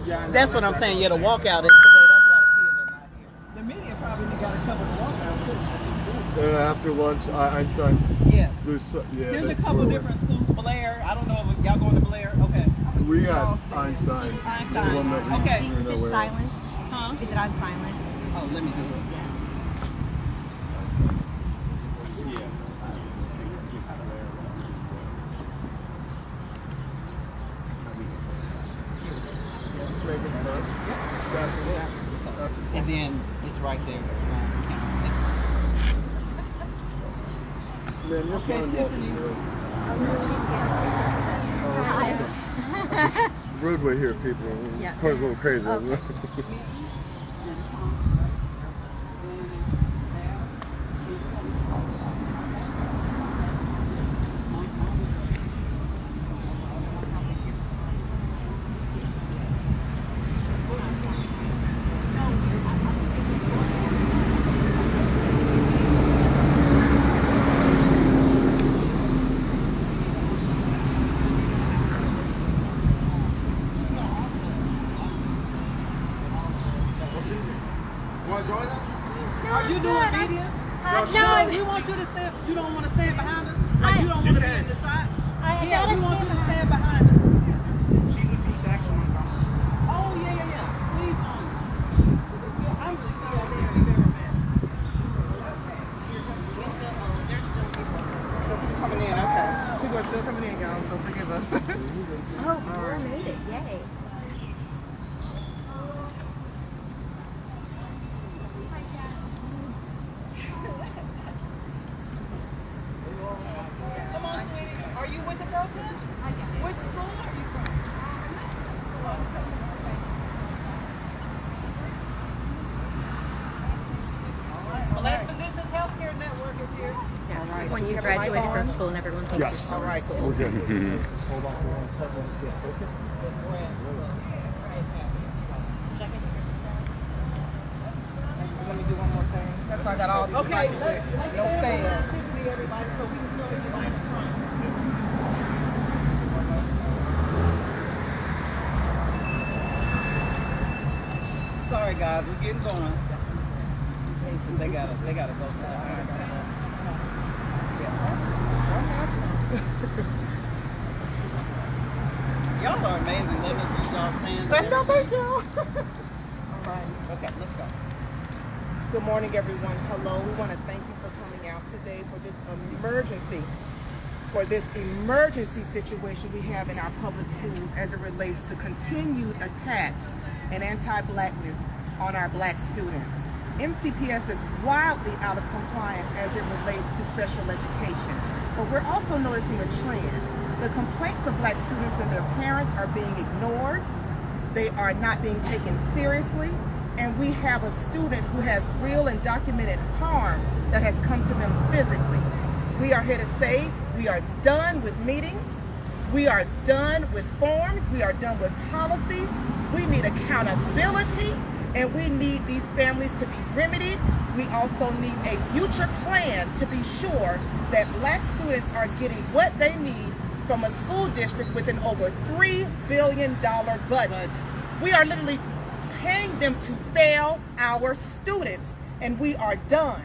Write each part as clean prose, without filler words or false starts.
That's what I'm saying. Yeah, the walkout is today. That's why the kids are not here. The media probably got a couple of walkouts too. After lunch, Einstein. Yeah. There's a couple different schools. Blair. I don't know if y'all going to Blair. Okay. We got Einstein. Okay. Is it silence? Huh? Is it on silence? Oh, let me do it. And then it's right there. Man, you're fun walking the roadway here, people. Yeah. Car's a little crazy. Okay. Are you doing video? No. We want you to stand. You don't want to stand behind us? Like you don't want to be in the shot? Yeah, we want you to stand behind us. She's a piece of action on camera. Oh, yeah. Please don't. I'm really sorry. They're very bad. There's still people coming in. Okay. People are still coming in, y'all, so forgive us. Oh, I made it. Yay. Come on, sweetie. Are you with the person? Which school are you from? Black Physicians Healthcare Network is here. Yeah. When you graduated from school and everyone thinks you're still in school. We're good. Hold on for 1 second. Let's get focused. Let me do one more thing. That's why I got all these devices with no stands. Sorry guys, we're getting going. Because they gotta go to the iron center. Y'all are amazing. Let me do y'all stand. Thank you. All right. Okay, let's go. Good morning, everyone. Hello. We want to thank you for coming out today for this emergency situation we have in our public schools as it relates to continued attacks and anti-Blackness on our Black students. MCPS is wildly out of compliance as it relates to special education, but we're also noticing a trend. The complaints of Black students and their parents are being ignored. They are not being taken seriously. And we have a student who has real and documented harm that has come to them physically. We are here to say we are done with meetings. We are done with forms. We are done with policies. We need accountability, and we need these families to be remedied. We also need a future plan to be sure that Black students are getting what they need from a school district with an over $3 billion budget. We are literally paying them to fail our students, and we are done.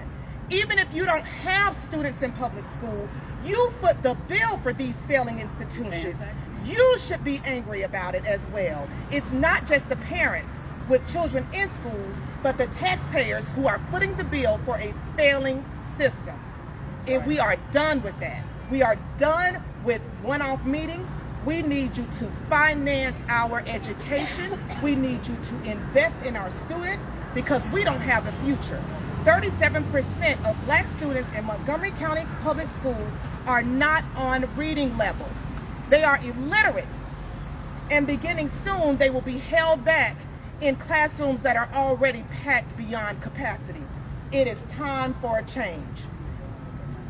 Even if you don't have students in public school, you foot the bill for these failing institutions. You should be angry about it as well. It's not just the parents with children in schools, but the taxpayers who are footing the bill for a failing system. And we are done with that. We are done with one-off meetings. We need you to finance our education. We need you to invest in our students because we don't have a future. 37% of Black students in Montgomery County Public Schools are not on reading level. They are illiterate, and beginning soon, they will be held back in classrooms that are already packed beyond capacity. It is time for a change.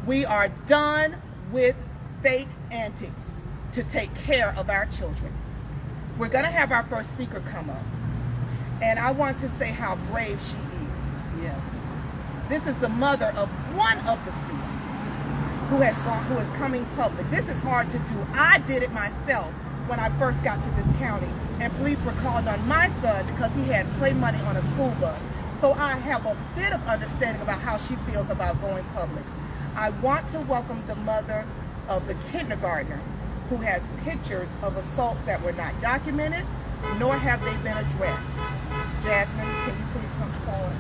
We are done with fake antics to take care of our children. We're gonna have our first speaker come up, and I want to say how brave she is. Yes. This is the mother of one of the students who is coming public. This is hard to do. I did it myself when I first got to this county, and police were called on my son because he had play money on a school bus. So I have a bit of understanding about how she feels about going public. I want to welcome the mother of the kindergartner who has pictures of assaults that were not documented, nor have they been addressed. Jasmine, can you please come forward?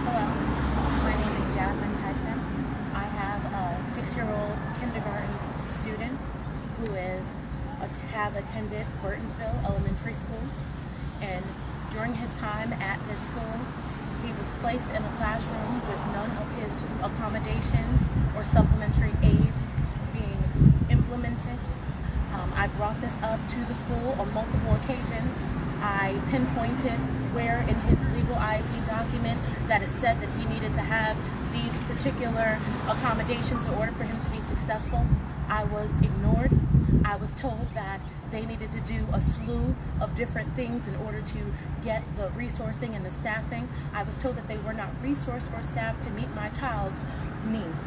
Hello, my name is Jasmine Tyson. I have a 6-year-old kindergarten student who have attended Burtonsville Elementary School, and during his time at this school, he was placed in a classroom with none of his accommodations or supplementary aids being implemented. I brought this up to the school on multiple occasions. I pinpointed where in his legal IEP document that it said that he needed to have these particular accommodations in order for him to be successful. I was ignored. I was told that they needed to do a slew of different things in order to get the resourcing and the staffing. I was told that they were not resourced or staffed to meet my child's needs.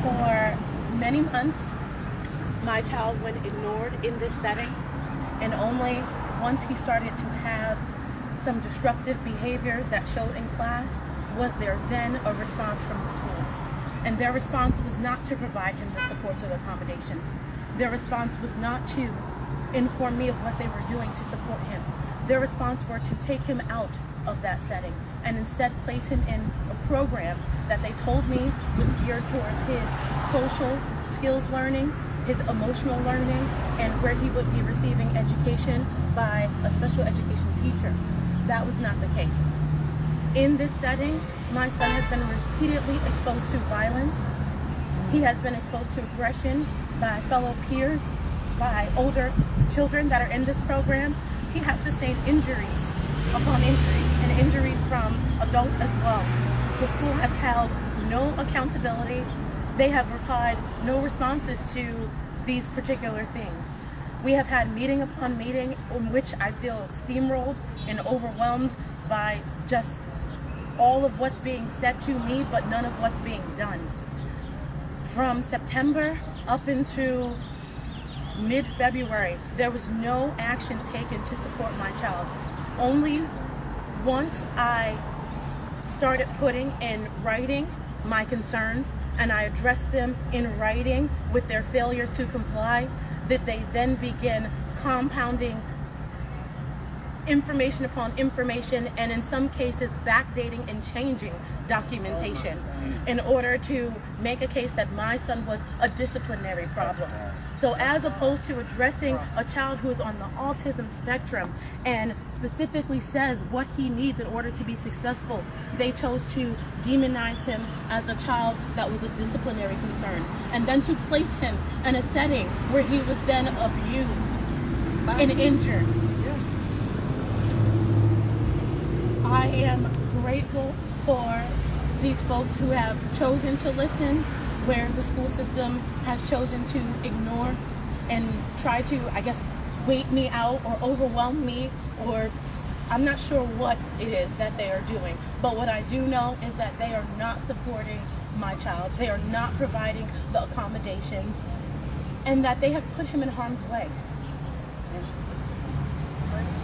For many months, my child went ignored in this setting, and only once he started to have some disruptive behaviors that showed in class was there then a response from the school. And their response was not to provide him the supports or the accommodations. Their response was not to inform me of what they were doing to support him. Their response were to take him out of that setting and instead place him in a program that they told me was geared towards his social skills learning, his emotional learning, and where he would be receiving education by a special education teacher. That was not the case. In this setting, my son has been repeatedly exposed to violence. He has been exposed to aggression by fellow peers, by older children that are in this program. He has sustained injuries upon injuries, and injuries from adults as well. The school has held no accountability. They have replied no responses to these particular things. We have had meeting upon meeting in which I feel steamrolled and overwhelmed by just all of what's being said to me, but none of what's being done. From September up into mid-February, there was no action taken to support my child. Only once I started putting in writing my concerns and I addressed them in writing with their failures to comply, did they then begin compounding information upon information, and in some cases backdating and changing documentation in order to make a case that my son was a disciplinary problem. So as opposed to addressing a child who is on the autism spectrum and specifically says what he needs in order to be successful, they chose to demonize him as a child that was a disciplinary concern, and then to place him in a setting where he was then abused and injured. I am grateful for these folks who have chosen to listen where the school system has chosen to ignore and try to, I guess, wait me out or overwhelm me, or I'm not sure what it is that they are doing. But what I do know is that they are not supporting my child. They are not providing the accommodations, and that they have put him in harm's way.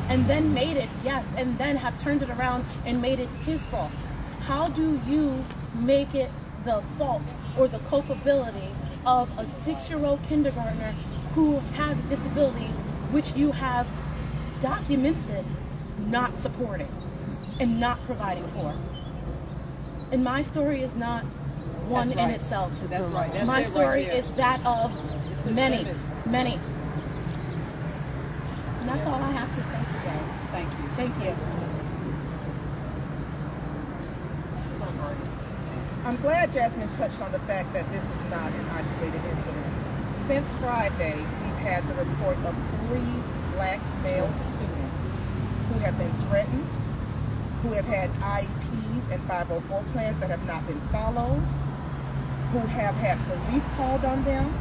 And then made it, yes, and then have turned it around and made it his fault. How do you make it the fault or the culpability of a 6-year-old kindergartner who has a disability, which you have documented not supporting and not providing for? And my story is not one in itself. That's right. That's my it story right there. is that of many, many. And that's all I have to say today. Thank you. Thank you. I'm glad Jasmine touched on the fact that this is not an isolated incident. Since Friday, we've had the report of 3 black male students who have been threatened, who have had IEPs and 504 plans that have not been followed, who have had police called on them,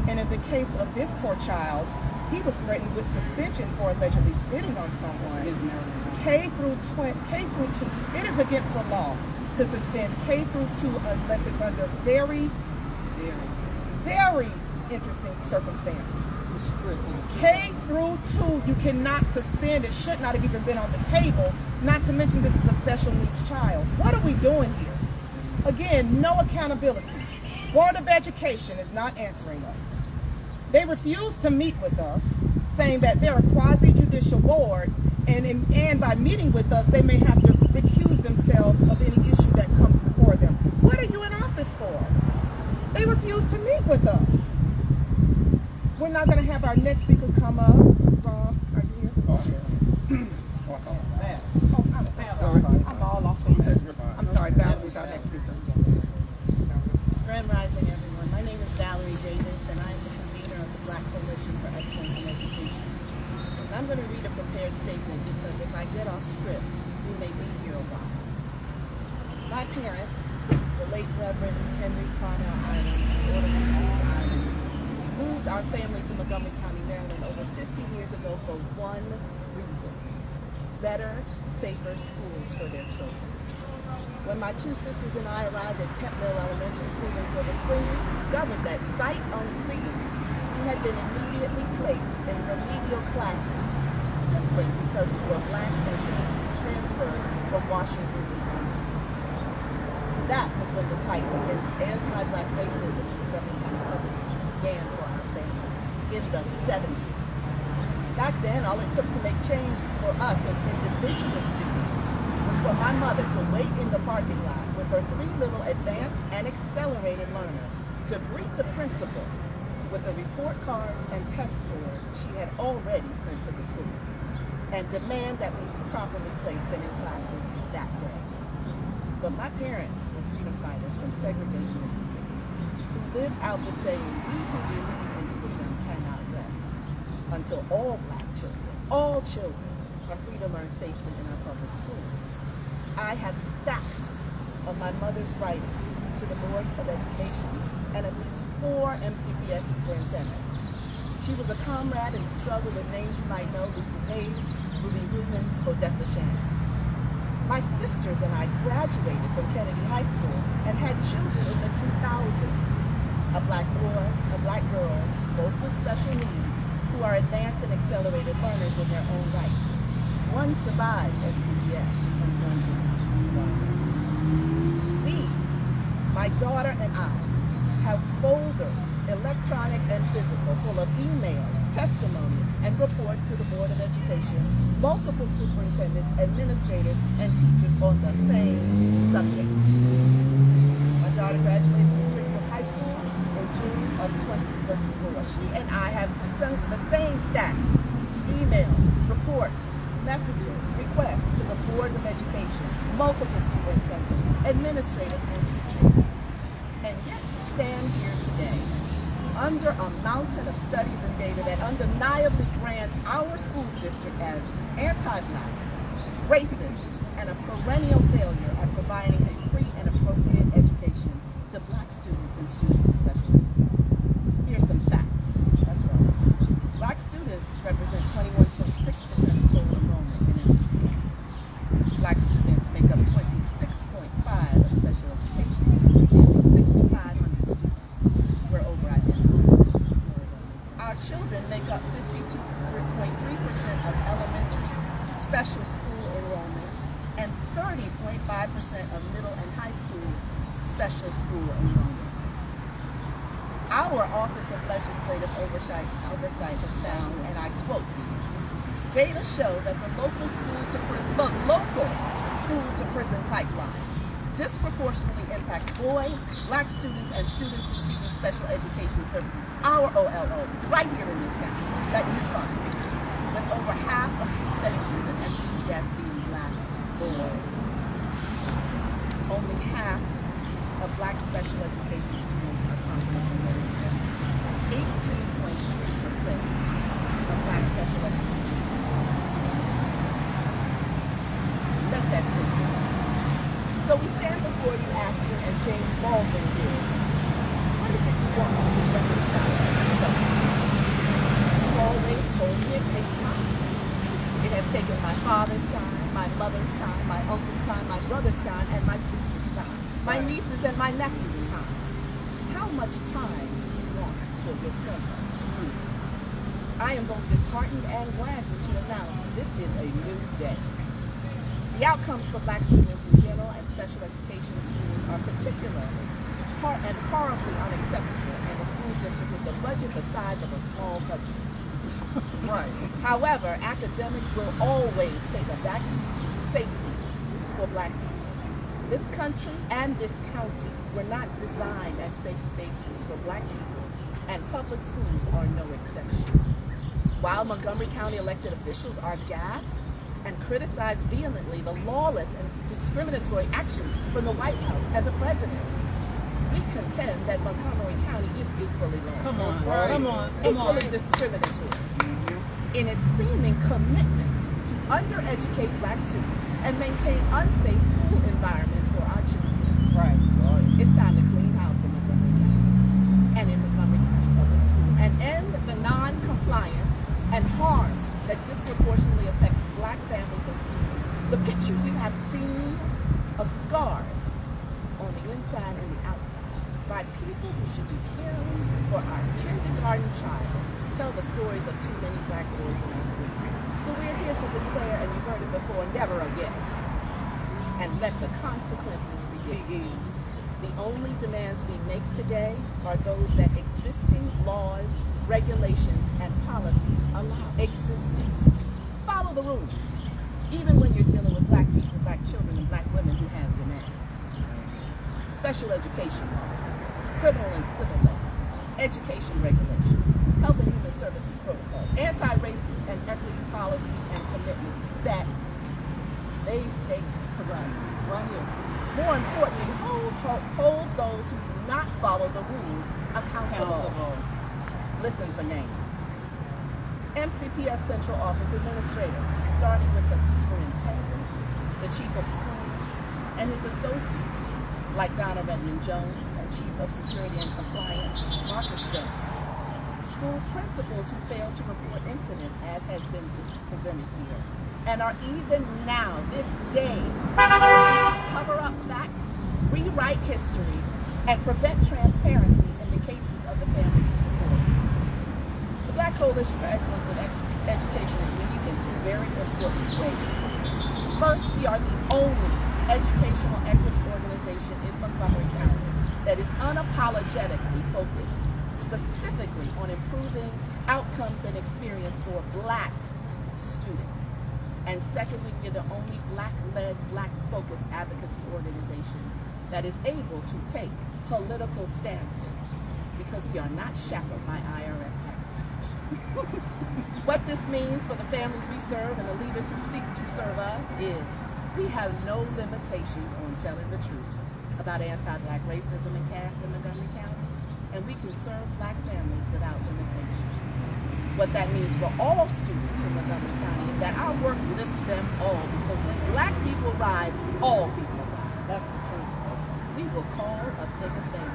and in the case of this poor child, he was threatened with suspension for allegedly spitting on someone. K through 2. It is against the law to suspend K through 2 unless it's under very, very interesting circumstances. K through 2, you cannot suspend. It should not have even been on the table, not to mention this is a special needs child. What are we doing here? Again, no accountability. Board of Education is not answering us. They refuse to meet with us, saying that they're a quasi-judicial board, and by meeting with us, they may have to recuse themselves of any issue that comes before them. What are you in office for? They refuse to meet with us. We're not going to have our next speaker come up. Rob, are you here? Oh, I'm all off base. I'm sorry, Valerie's our next speaker. Grand Rising, everyone. My name is Valerie Davis, and I am the convener of the Black Coalition for Excellence in Education. And I'm going to read a prepared statement because if I get off script, we may be here a while. My parents, the late Reverend Henry Parnell Island, moved our family to Montgomery County, Maryland over 15 years ago for one reason: better, safer schools for their children. When my two sisters and I arrived at Kent Mill Elementary School in Silver Spring, we discovered that sight unseen, we had been immediately placed in remedial classes simply because we were Black and transferred from Washington, D.C. That was when the fight against anti-Black racism in Montgomery County Public Schools began for our family in the 70s. Back then, all it took to make change for us as individual students was for my mother to wait in the parking lot with her 3 little advanced and accelerated learners to greet the principal with the report cards and test scores she had already sent to the school and demand that we be properly placed in classes that day. But my parents were freedom fighters from segregated Mississippi who lived out the saying, "We who believe in freedom cannot rest until all Black children, all children, are free to learn safely in our public schools." I have stacks of my mother's writings to the boards of education and at least 4 MCPS superintendents. She was a comrade in the struggle with names you might know: Lucy Hayes, Ruby Rubens, Odessa Shannon. My sisters and I graduated from Kennedy High School and had children in the 2000s. A Black boy, a Black girl, both with special needs, who are advanced and accelerated learners in their own rights. One survived MCPS and one did not. We, my daughter and I, have folders, electronic and physical, full of emails, testimony, and reports to the Board of Education, multiple superintendents, administrators, and teachers on the same subjects. My daughter graduated from Springfield High School in June of 2024. She and I have the same stacks, emails, reports, messages, requests to the Boards of Education, multiple superintendents, administrators, and teachers. And yet we stand here today under a mountain of studies and data that undeniably brand our school district as anti-Black, racist, and a perennial failure at providing a free and appropriate education to Black students and students with special needs. Here's some facts. That's right. Black students represent 21.6% of total enrollment in MCPS. Black students make up 26.5% of special education students, nearly 6,500 students. We're over-identified. Our children make up 52.3% of elementary special school enrollment and 30.5% of middle and high school special school enrollment. Our Office of Legislative Oversight has found, and I quote, "Data show that the local school to prison pipeline disproportionately impacts boys, Black students, and students receiving special education services." Our OLO, right here in this county, that you fund, with over half of suspensions in MCPS being Black boys. Only half of Black special education students are comprehending. 18.3% of Black special education students. Let that sink in. So we stand before you asking, as James Baldwin did, what is it you want me to reconcile with subject? You've always told me it takes time. It has taken my father's time, my mother's time, my uncle's time, my brother's time, and my sister's time, my nieces and my nephews' time. How much time do you want for your program? I am both disheartened and glad to announce this is a new day. The outcomes for Black students in general and special education students are particularly and horribly unacceptable in a school district with a budget the size of a small country. Right. However, academics will always take a backseat to safety for Black people. This country and this county were not designed as safe spaces for Black people, and public schools are no exception. While Montgomery County elected officials are gassed and criticize vehemently the lawless and discriminatory actions from the White House and the President, we contend that Montgomery County is equally lawless. Equally discriminatory in its seeming commitment to undereducate Black students and maintain unsafe school environments for our children. Right. It's time to clean house in Montgomery County and in Montgomery County Public School and end the non-compliance and harm that disproportionately affects Black families and students. The pictures you have seen of scars on the inside and the outside by people who should be caring for our kindergarten child tell the stories of too many Black boys in our school. So we're here to declare, and you've heard it before, never again, and let the consequences begin. The only demands we make today are those that existing laws, regulations, and policies allow. Existing. Follow the rules, even when you're dealing with Black people, Black children, and Black women who have demands. Special education law, criminal and civil law, education regulations, health and human services protocols, anti-racist and equity policies and commitments that they state to run here. More importantly, hold those who do not follow the rules accountable. Listen for names. MCPS Central Office Administrators, starting with the Superintendent, the Chief of Schools, and his associates, like Donna Redmond Jones, and Chief of Security and Compliance, Marcus Jones. School principals who fail to report incidents, as has been presented here, and are even now, this day, cover up facts, rewrite history, and prevent transparency in the cases of the families who support. The Black Coalition for Excellence in Education is unique in two very important ways. First, we are the only educational equity organization in Montgomery County that is unapologetically focused specifically on improving outcomes and experience for Black students. And secondly, we're the only Black-led, Black-focused advocacy organization that is able to take political stances because we are not shackled by IRS taxes. What this means for the families we serve and the leaders who seek to serve us is we have no limitations on telling the truth about anti-Black racism and caste in Montgomery County, and we can serve Black families without limitation. What that means for all students in Montgomery County is that our work lifts them all, because when Black people rise, all people rise. That's the truth. We will call a thing a thing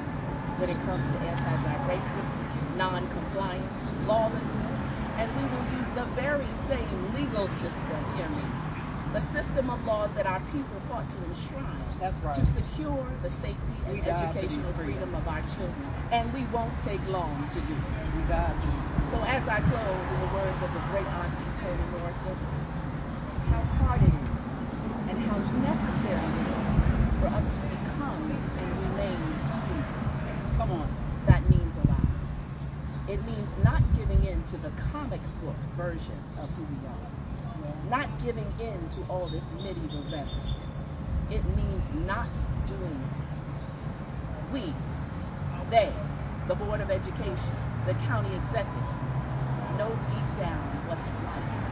when it comes to anti-Black racism, non-compliance, lawlessness, and we will use the very same legal system, hear me, the system of laws that our people fought to enshrine. That's right. To secure the safety and educational freedom of our children. And we won't take long to do it. So as I close, in the words of the great Auntie Toni Morrison, how hard it is and how necessary it is for us to become and remain human. Come on. That means a lot. It means not giving in to the comic book version of who we are. Not giving in to all this medieval rhetoric. It means not doing it. We, they, the Board of Education, the county executive, know deep down what's right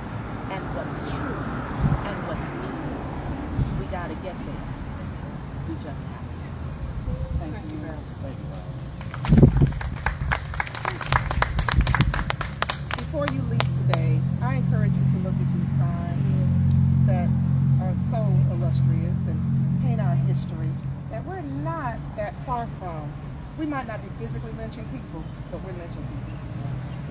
and what's true and what's needed. We gotta get there. We just have to. Thank you very much. Before you leave today, I encourage you to look at these signs that are so illustrious and paint our history that we're not that far from. We might not be physically lynching people, but we're lynching people.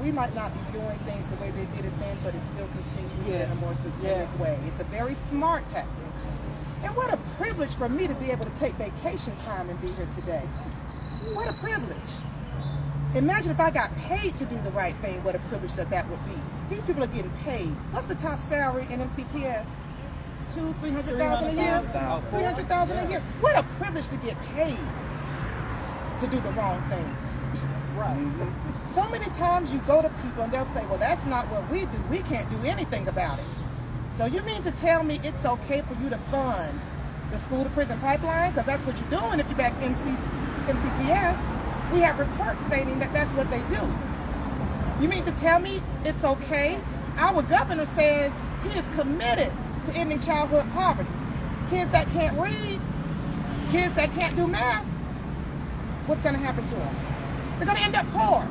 we might not be doing things the way they did it then, but it still continues in a more systemic way. It's a very smart tactic. And what a privilege for me to be able to take vacation time and be here today. What a privilege. Imagine if I got paid to do the right thing, what a privilege that would be. These people are getting paid. What's the top salary in MCPS? $300,000 a year? $300,000 a year. What a privilege to get paid to do the wrong thing. Right. So many times you go to people and they'll say, well, that's not what we do. We can't do anything about it. So you mean to tell me it's okay for you to fund the school to prison pipeline? Because that's what you're doing if you back MCPS. We have reports stating that that's what they do. You mean to tell me it's okay? Our governor says he is committed to ending childhood poverty. Kids that can't read, kids that can't do math, what's going to happen to them? They're going to end up poor.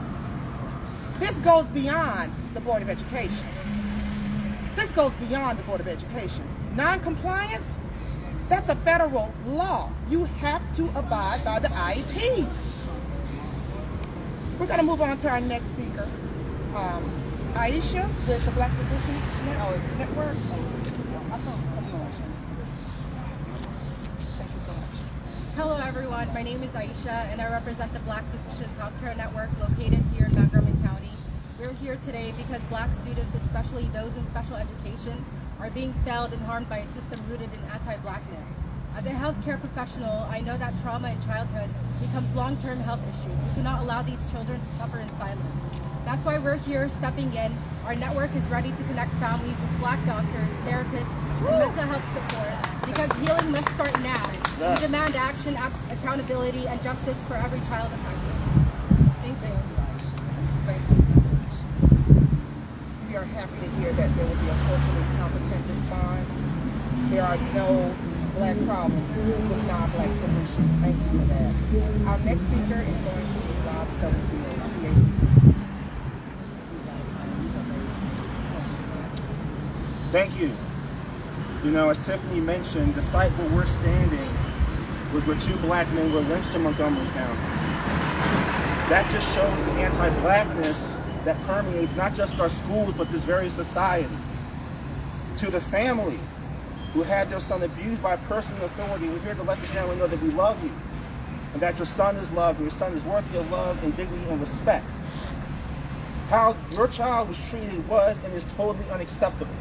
This goes beyond the Board of Education. This goes beyond the Board of Education. Non-compliance, that's a federal law. You have to abide by the IEP. We're going to move on to our next speaker, Aisha with the Black Physicians Network. Thank you so much. Hello everyone, my name is Aisha and I represent the Black Physicians Healthcare Network located here in Montgomery County. We're here today because Black students, especially those in special education, are being failed and harmed by a system rooted in anti-Blackness. As a healthcare professional, I know that trauma in childhood becomes long-term health issues. We cannot allow these children to suffer in silence. That's why we're here stepping in. Our network is ready to connect families with Black doctors, therapists, and mental health support because healing must start now. We demand action, accountability, and justice for every child affected. Thank you. Thank you so much. We are happy to hear that there will be a culturally competent response. There are no Black problems with non-Black solutions. Thank you for that. Our next speaker is going to be Rob Stubblefield, PACC. Thank you. You know, as Tiffany mentioned, the site where we're standing was where 2 Black men were lynched in Montgomery County. That just shows the anti-Blackness that permeates not just our schools, but this very society. To the family who had their son abused by a person in authority, we're here to let the family know that we love you and that your son is loved and your son is worthy of love and dignity and respect. How your child was treated was and is totally unacceptable.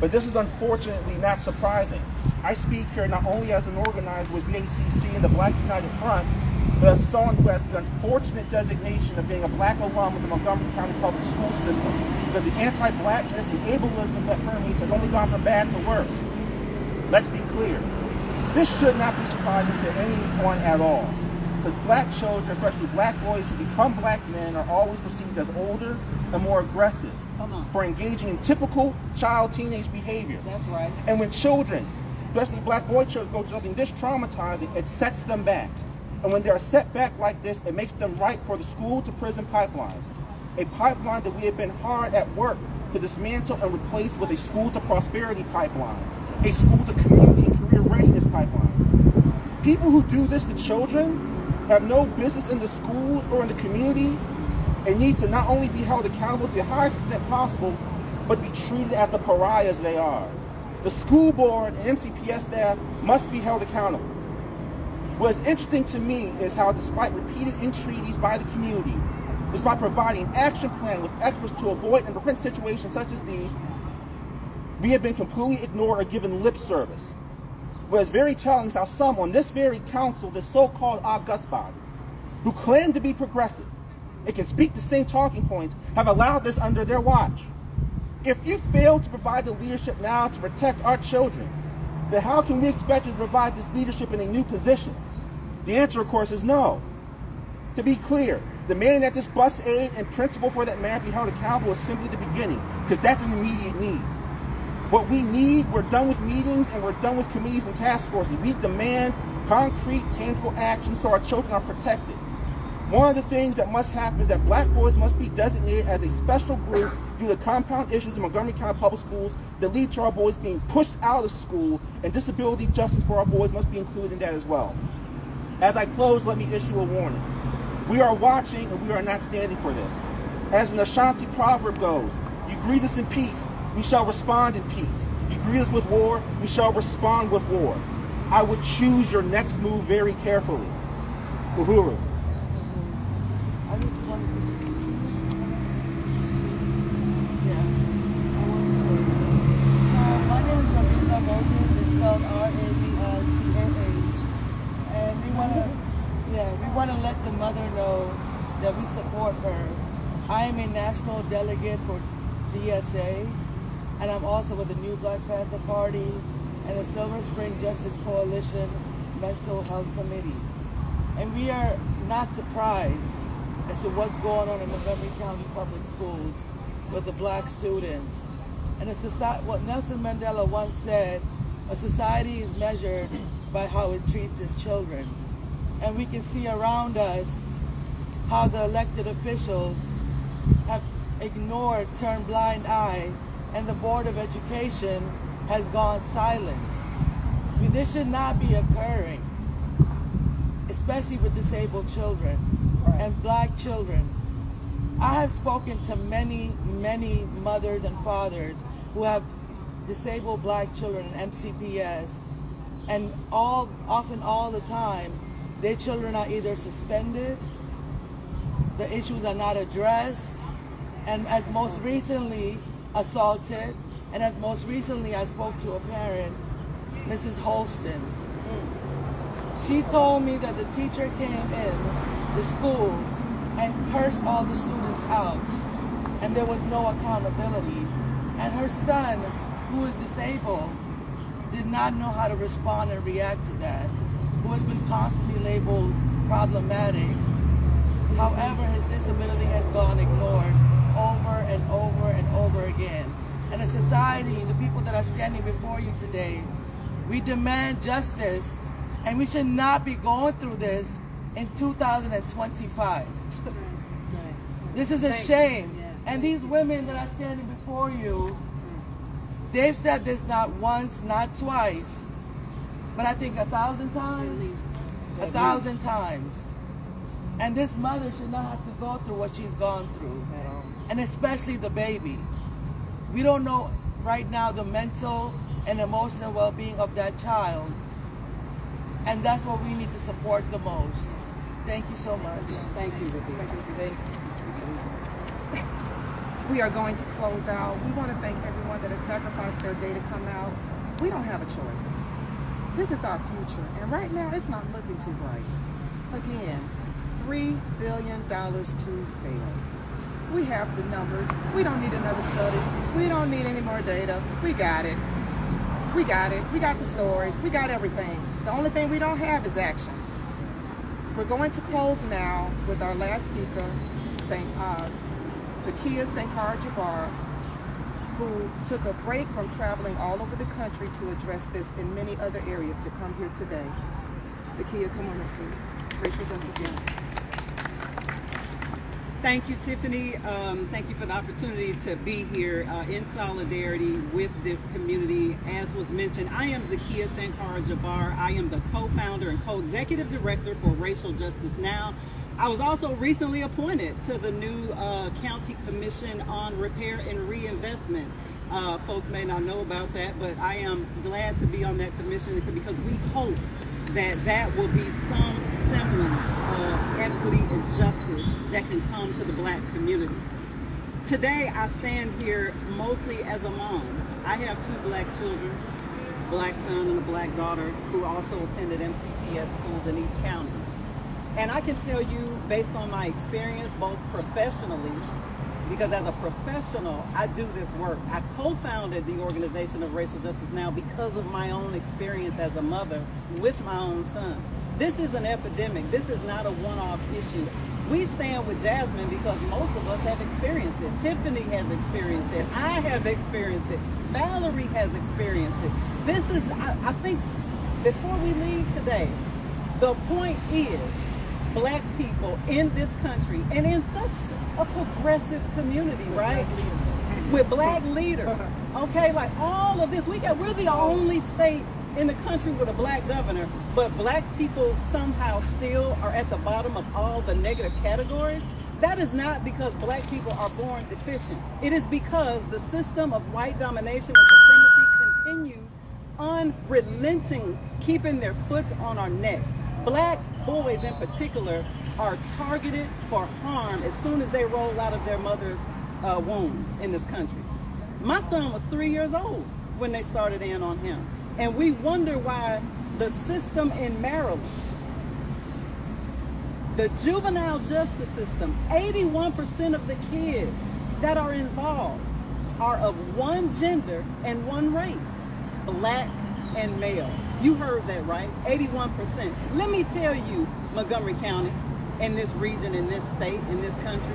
But this is unfortunately not surprising. I speak here not only as an organizer with BACC and the Black United Front, but as someone who has the unfortunate designation of being a Black alum with the Montgomery County Public School system, because the anti-Blackness and ableism that permeates has only gone from bad to worse. Let's be clear. This should not be surprising to anyone at all, because Black children, especially Black boys who become Black men, are always perceived as older and more aggressive for engaging in typical child-teenage behavior. That's right. And when children, especially Black boy children, go through something this traumatizing, it sets them back. And when they're set back like this, it makes them ripe for the school-to-prison pipeline. A pipeline that we have been hard at work to dismantle and replace with a school-to-prosperity pipeline, a school-to-community and career readiness pipeline. People who do this to children have no business in the schools or in the community and need to not only be held accountable to the highest extent possible, but be treated as the pariahs they are. The school board and MCPS staff must be held accountable. What's interesting to me is how, despite repeated entreaties by the community, despite providing an action plan with experts to avoid and prevent situations such as these, we have been completely ignored or given lip service. What is very telling is how some on this very council, this so-called august body, who claim to be progressive and can speak the same talking points, have allowed this under their watch. If you fail to provide the leadership now to protect our children, then how can we expect you to provide this leadership in a new position? The answer, of course, is no. To be clear, demanding that this bus aide and principal for that man be held accountable is simply the beginning, because that's an immediate need. What we need, we're done with meetings and we're done with committees and task forces. We demand concrete, tangible action so our children are protected. One of the things that must happen is that Black boys must be designated as a special group due to compound issues in Montgomery County Public Schools that lead to our boys being pushed out of school, and disability justice for our boys must be included in that as well. As I close, let me issue a warning. We are watching and we are not standing for this. As an Ashanti proverb goes, you greet us in peace, we shall respond in peace. You greet us with war, we shall respond with war. I would choose your next move very carefully. Uhuru. I just wanted to, my name is Rebecca Moses. It's spelled R-A-B-I-T-A-H. And we want to let the mother know that we support her. I am a national delegate for DSA, and I'm also with the New Black Panther Party and the Silver Spring Justice Coalition Mental Health Committee. And we are not surprised as to what's going on in Montgomery County Public Schools with the black students. And a society, what Nelson Mandela once said, a society is measured by how it treats its children. And we can see around us how the elected officials have ignored, turned blind eye, and the Board of Education has gone silent. I mean, this should not be occurring, especially with disabled children and black children. I have spoken to many, many mothers and fathers who have disabled black children in MCPS, and often all the time, their children are either suspended, the issues are not addressed, and as most recently, assaulted, and as most recently I spoke to a parent, Mrs. Holston. She told me that the teacher came in the school and cursed all the students out, and there was no accountability. And her son, who is disabled, did not know how to respond and react to that, who has been constantly labeled problematic. However, his disability has gone ignored over and over and over again. And as society, the people that are standing before you today, we demand justice, and we should not be going through this in 2025. This is a shame. And these women that are standing before you, they've said this not once, not twice, but I think 1,000 times. 1,000 times. And this mother should not have to go through what she's gone through. And especially the baby. We don't know right now the mental and emotional well-being of that child. And that's what we need to support the most. Thank you so much. Thank you, Rebecca. Thank you. We are going to close out. We want to thank everyone that has sacrificed their day to come out. We don't have a choice. This is our future, and right now it's not looking too bright. Again, $3 billion to fail. We have the numbers. We don't need another study. We don't need any more data. We got it. We got it. We got the stories. We got everything. The only thing we don't have is action. We're going to close now with our last speaker, Zakiya Sankar-Jabbar, who took a break from traveling all over the country to address this in many other areas to come here today. Zakiya, come on up, please. Racial justice now. Thank you, Tiffany. Thank you for the opportunity to be here in solidarity with this community. As was mentioned, I am Zakiya Sankar-Jabbar. I am the co-founder and co-executive director for Racial Justice Now. I was also recently appointed to the new County Commission on Repair and Reinvestment. Folks may not know about that, but I am glad to be on that commission because we hope that that will be some semblance of equity and justice that can come to the black community. Today, I stand here mostly as a mom. I have 2 black children, a black son and a black daughter, who also attended MCPS schools in East County. And I can tell you, based on my experience, both professionally, because as a professional, I do this work. I co-founded the organization of Racial Justice Now because of my own experience as a mother with my own son. This is an epidemic. This is not a one-off issue. We stand with Jasmine because most of us have experienced it. Tiffany has experienced it. I have experienced it. Valerie has experienced it. This is, I think, before we leave today, the point is, black people in this country and in such a progressive community, right? With black leaders, okay? Like all of this, we're the only state in the country with a black governor, but black people somehow still are at the bottom of all the negative categories. that is not because black people are born deficient. It is because the system of white domination and supremacy continues unrelenting, keeping their foot on our necks. Black boys in particular are targeted for harm as soon as they roll out of their mother's wombs in this country. My son was 3 years old when they started in on him. And we wonder why the system in Maryland, the juvenile justice system, 81% of the kids that are involved are of one gender and one race, black and male. You heard that right, 81%. Let me tell you, Montgomery County, in this region, in this state, in this country,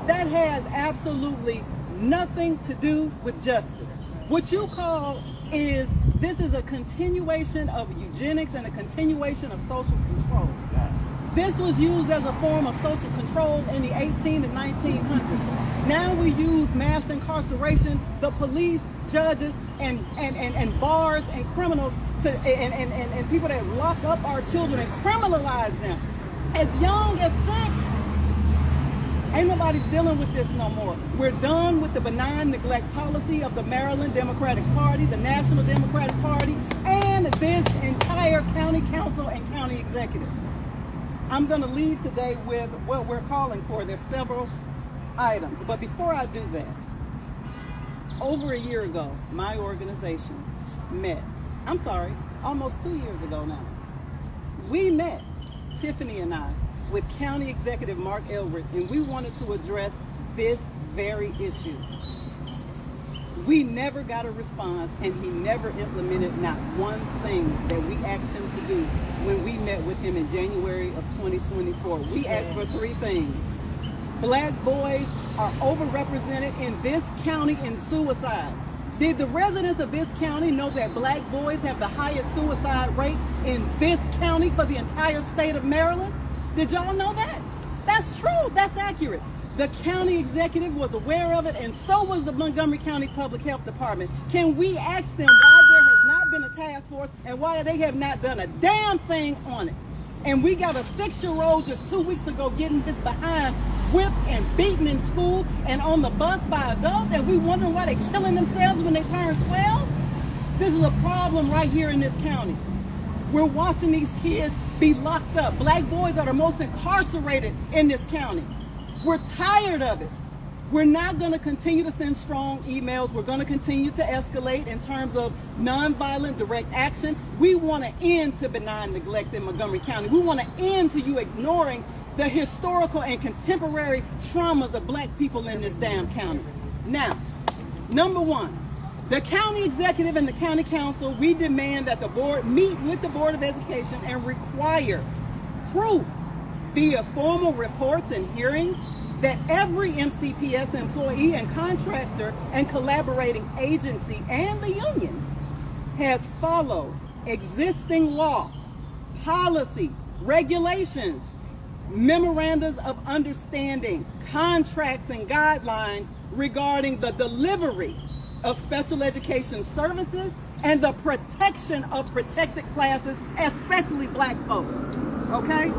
that has absolutely nothing to do with justice. What you call this is a continuation of eugenics and a continuation of social control. This was used as a form of social control in the 18 and 1900s. Now we use mass incarceration, the police, judges, and bars and criminals and people that lock up our children and criminalize them as young as 6. Ain't nobody dealing with this no more. We're done with the benign neglect policy of the Maryland Democratic Party, the National Democratic Party, and this entire county council and county executive. I'm going to leave today with what we're calling for. There's several items. But before I do that, over a year ago, my organization met. Almost 2 years ago now. We met, Tiffany and I, with County Executive Mark Elwood, and we wanted to address this very issue. We never got a response, and he never implemented not one thing that we asked him to do when we met with him in January of 2024. We asked for 3 things. Black boys are overrepresented in this county in suicides. Did the residents of this county know that black boys have the highest suicide rates in this county for the entire state of Maryland? Did y'all know that? That's true. That's accurate. The county executive was aware of it, and so was the Montgomery County Public Health Department. Can we ask them why there has not been a task force and why they have not done a damn thing on it? And we got a 6-year-old just 2 weeks ago getting his behind whipped and beaten in school and on the bus by adults, and we wondering why they're killing themselves when they turn 12? This is a problem right here in this county. We're watching these kids be locked up. Black boys are the most incarcerated in this county. We're tired of it. We're not going to continue to send strong emails. We're going to continue to escalate in terms of nonviolent direct action. We want to end to benign neglect in Montgomery County. We want to end to you ignoring the historical and contemporary traumas of black people in this damn county. Now, number 1, the county executive and the county council, we demand that the board meet with the Board of Education and require proof via formal reports and hearings that every MCPS employee and contractor and collaborating agency and the union has followed existing law, policy, regulations, memorandums of understanding, contracts, and guidelines regarding the delivery of special education services and the protection of protected classes, especially black folks, okay?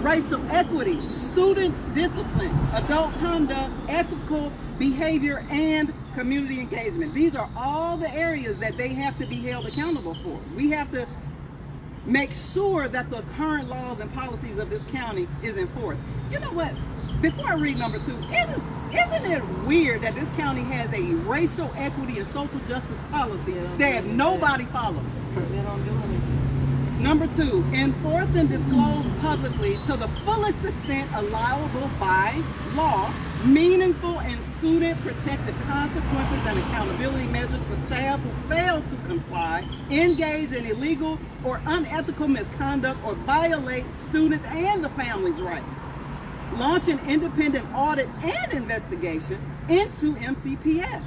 Racial equity, student discipline, adult conduct, ethical behavior, and community engagement. These are all the areas that they have to be held accountable for. We have to make sure that the current laws and policies of this county is enforced. You know what? Before I read number 2, isn't it weird that this county has a racial equity and social justice policy that nobody follows? They don't do anything. Number 2, enforce and disclose publicly to the fullest extent allowable by law, meaningful and student protective consequences and accountability measures for staff who fail to comply, engage in illegal or unethical misconduct, or violate students and the family's rights. Launch an independent audit and investigation into MCPS,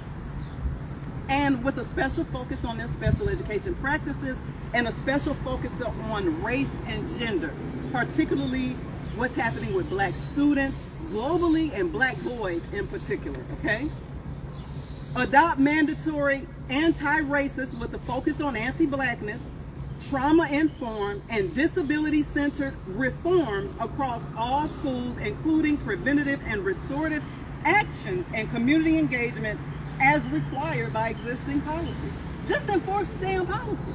and with a special focus on their special education practices and a special focus on race and gender, particularly what's happening with black students globally and black boys in particular, okay? Adopt mandatory anti-racist with a focus on anti-Blackness trauma-informed, and disability-centered reforms across all schools, including preventative and restorative actions and community engagement as required by existing policy. Just enforce the damn policy.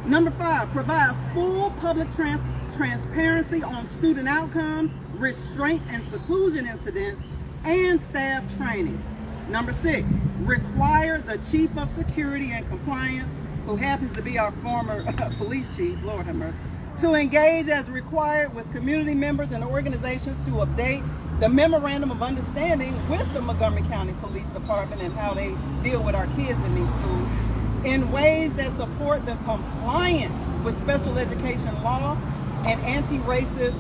Number 5, provide full public transparency on student outcomes, restraint and seclusion incidents, and staff training. Number 6, require the Chief of Security and Compliance, who happens to be our former police chief, Lord have mercy, to engage as required with community members and organizations to update the Memorandum of Understanding with the Montgomery County Police Department and how they deal with our kids in these schools in ways that support the compliance with special education law and anti-racist,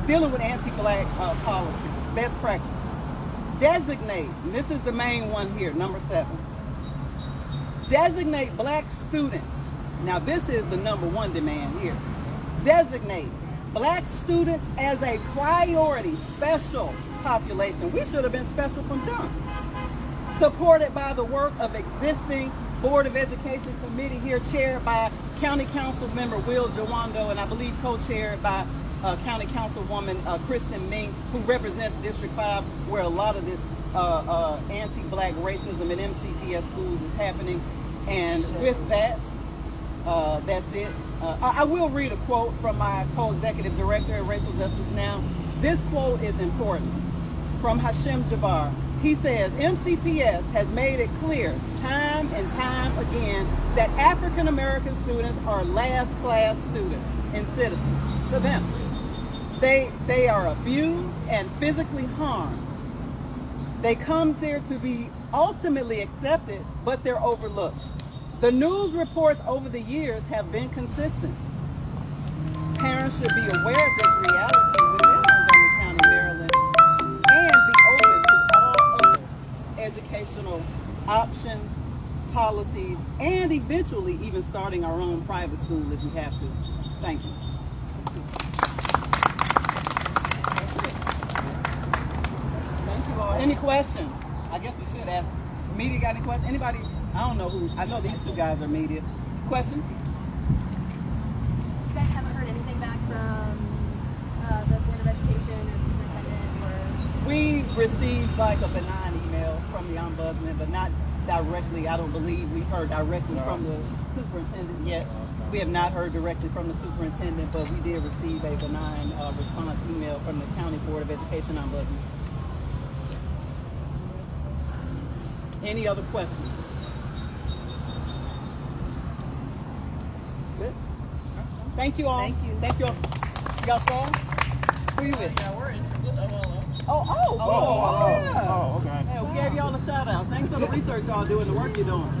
dealing with anti-Black policies, best practices. Designate, and this is the main one here, number 7. Designate Black students. Now this is the number 1 demand here. Designate Black students as a priority special population. We should have been special from jump. Supported by the work of existing Board of Education committee here, chaired by County Council member Will Jawando, and I believe co-chaired by County Councilwoman Kristen Ming, who represents District 5, where a lot of this anti-Black racism in MCPS schools is happening. And with that, that's it. I will read a quote from my co-executive director at Racial Justice Now. This quote is important, from Hashem Jabbar. He says, MCPS has made it clear time and time again that African American students are last class students and citizens to them. They are abused and physically harmed. They come there to be ultimately accepted, but they're overlooked. The news reports over the years have been consistent. Parents should be aware of this reality within Montgomery County, Maryland, and be open to all other educational options, policies, and eventually even starting our own private school if we have to. Thank you. Thank you all. Any questions? I guess we should ask. Media got any questions? Anybody? I don't know who. I know these 2 guys are media. Questions? You guys haven't heard anything back from the Board of Education or superintendent or? We received like a benign email from the ombudsman, but not directly. I don't believe we've heard directly from the superintendent yet. We have not heard directly from the superintendent, but we did receive a benign response email from the County Board of Education ombudsman. Any other questions? Good. Thank you all. Thank you. Thank you all. Y'all saw? Who you with? Yeah, we're interested. Oh, yeah. okay. Hey, we gave y'all a shout out. Thanks for the research y'all doing, the work you're doing.